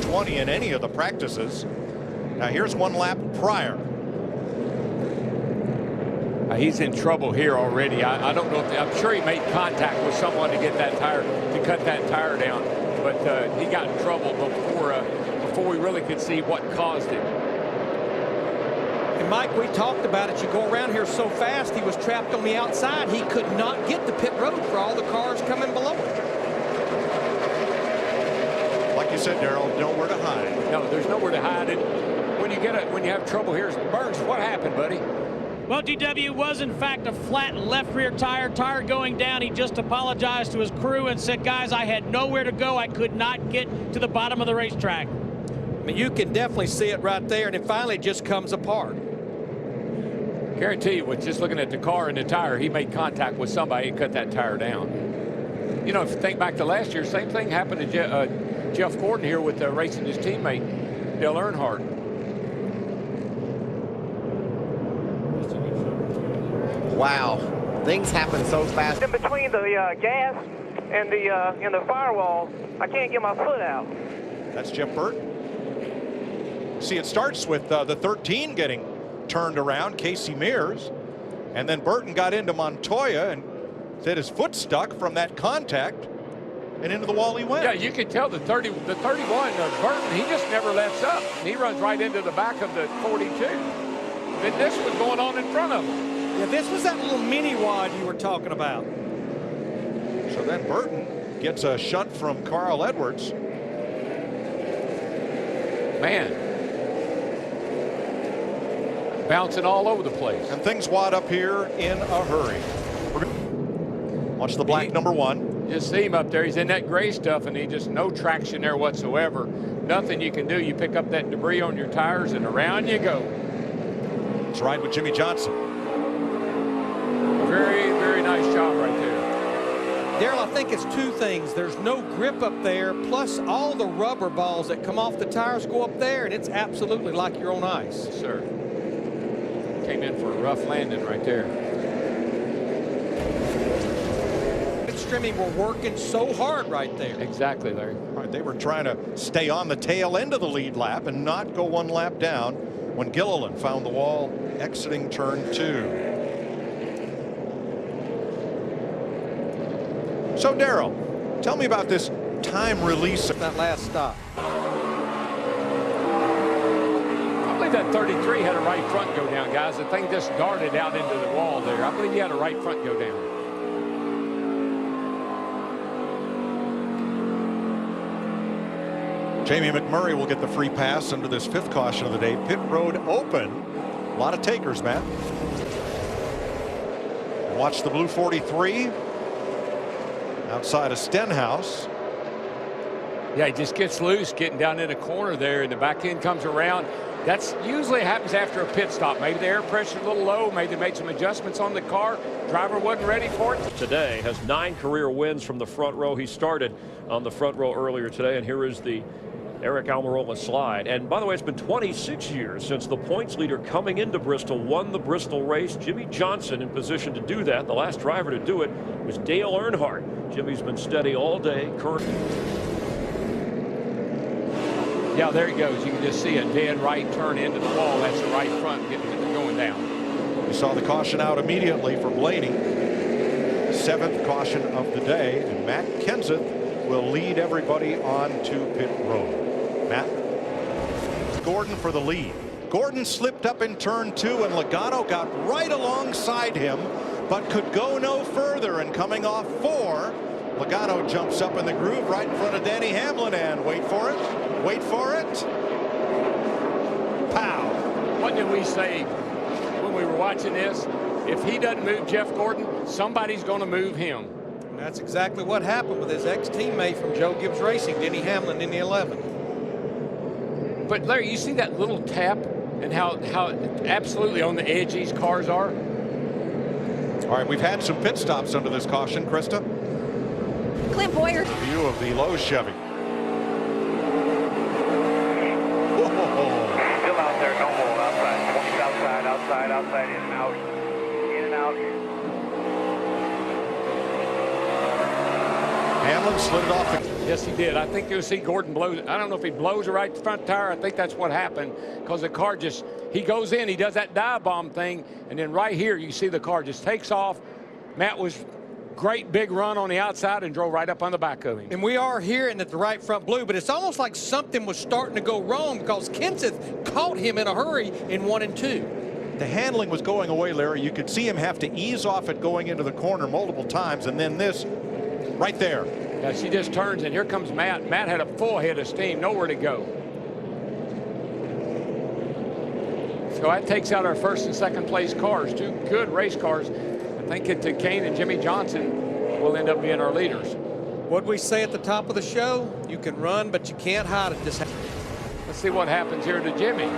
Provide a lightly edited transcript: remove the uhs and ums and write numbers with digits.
20 in any of the practices. Now here's one lap prior. He's in trouble here already. I don't know if I'm sure he made contact with someone to get that tire, to cut that tire down, but he got in trouble before we really could see what caused it. And Mike, we talked about it. You go around here so fast, he was trapped on the outside. He could not get the pit road for all the cars coming below him. Like you said, Darrell, nowhere to hide. No, there's nowhere to hide it. When you have trouble here, Burns, what happened, buddy? Well, DW was in fact a flat left rear tire going down. He just apologized to his crew and said, guys, I had nowhere to go. I could not get to the bottom of the racetrack. I mean, you can definitely see it right there, and it finally just comes apart. Guarantee you, with just looking at the car and the tire, he made contact with somebody and cut that tire down. You know, if you think back to last year, same thing happened to Jeff Gordon here with racing his teammate, Dale Earnhardt. Wow, things happen so fast. In between the gas and the firewall, I can't get my foot out. That's Jeff Burton. See, it starts with the 13 getting turned around, Casey Mears, and then Burton got into Montoya and said his foot stuck from that contact, and into the wall he went. Yeah, you could tell the 31, Burton, he just never lets up. He runs right into the back of the 42. Then this was going on in front of him. Yeah, this was that little mini wad you were talking about. So then Burton gets a shunt from Carl Edwards. Man. Bouncing all over the place. And things wad up here in a hurry. Watch the black number 1. Just see him up there. He's in that gray stuff, and he just no traction there whatsoever. Nothing you can do. You pick up that debris on your tires, and around you go. Let's ride with Jimmy Johnson. Very, very nice job right there. Darrell, I think it's two things. There's no grip up there, plus all the rubber balls that come off the tires go up there, and it's absolutely like you're on ice. Yes, sir. Came in for a rough landing right there. Streaming were working so hard right there. Exactly, Larry. All right, they were trying to stay on the tail end of the lead lap and not go one lap down when Gilliland found the wall exiting turn 2. So, Darrell, tell me about this time release. That last stop. I believe that 33 had a right front go down, guys. The thing just darted out into the wall there. I believe he had a right front go down. Jamie McMurray will get the free pass under this 5th caution of the day. Pit road open. A lot of takers, Matt. Watch the blue 43 outside of Stenhouse. Yeah, he just gets loose, getting down in the corner there, and the back end comes around. That's usually happens after a pit stop. Maybe the air pressure's a little low. Maybe they made some adjustments on the car. Driver wasn't ready for it. Today has 9 career wins from the front row. He started on the front row earlier today, and here is the Eric Almirola slide. And by the way, it's been 26 years since the points leader coming into Bristol won the Bristol race. Jimmy Johnson in position to do that. The last driver to do it was Dale Earnhardt. Jimmy's been steady all day. Currently. Yeah, there he goes. You can just see a dead right turn into the wall. That's the right front going down. We saw the caution out immediately for Blaney. 7th caution of the day, and Matt Kenseth will lead everybody on to pit road. Matt? Gordon for the lead. Gordon slipped up in turn 2, and Logano got right alongside him, but could go no further. And coming off 4, Logano jumps up in the groove right in front of Danny Hamlin, and wait for it. Wait for it. Pow. What did we say when we were watching this? If he doesn't move Jeff Gordon, somebody's going to move him. And that's exactly what happened with his ex-teammate from Joe Gibbs Racing, Denny Hamlin, in the 11. But Larry, you see that little tap and how absolutely on the edge these cars are? All right, we've had some pit stops under this caution. Krista? Clint Boyer. View of the low Chevy. Still out there, no more outside. 20 outside, outside, outside, in and out. In and out. Hamlin slid it off the Yes, he did. I think you'll see Gordon blows. I don't know if he blows the right front tire. I think that's what happened because the car just, he goes in, he does that dive bomb thing, and then right here you see the car just takes off. Matt was great big run on the outside and drove right up on the back of him. And we are hearing that the right front blew, but it's almost like something was starting to go wrong because Kenseth caught him in a hurry in 1 and 2. The handling was going away, Larry. You could see him have to ease off it going into the corner multiple times, and then this right there. Yeah, she just turns, and here comes Matt. Matt had a full head of steam, nowhere to go. So that takes out our first and second place cars, 2 good race cars. I think it Kane and Jimmy Johnson will end up being our leaders. What we say at the top of the show, you can run, but you can't hide it. Let's see what happens here to Jimmy.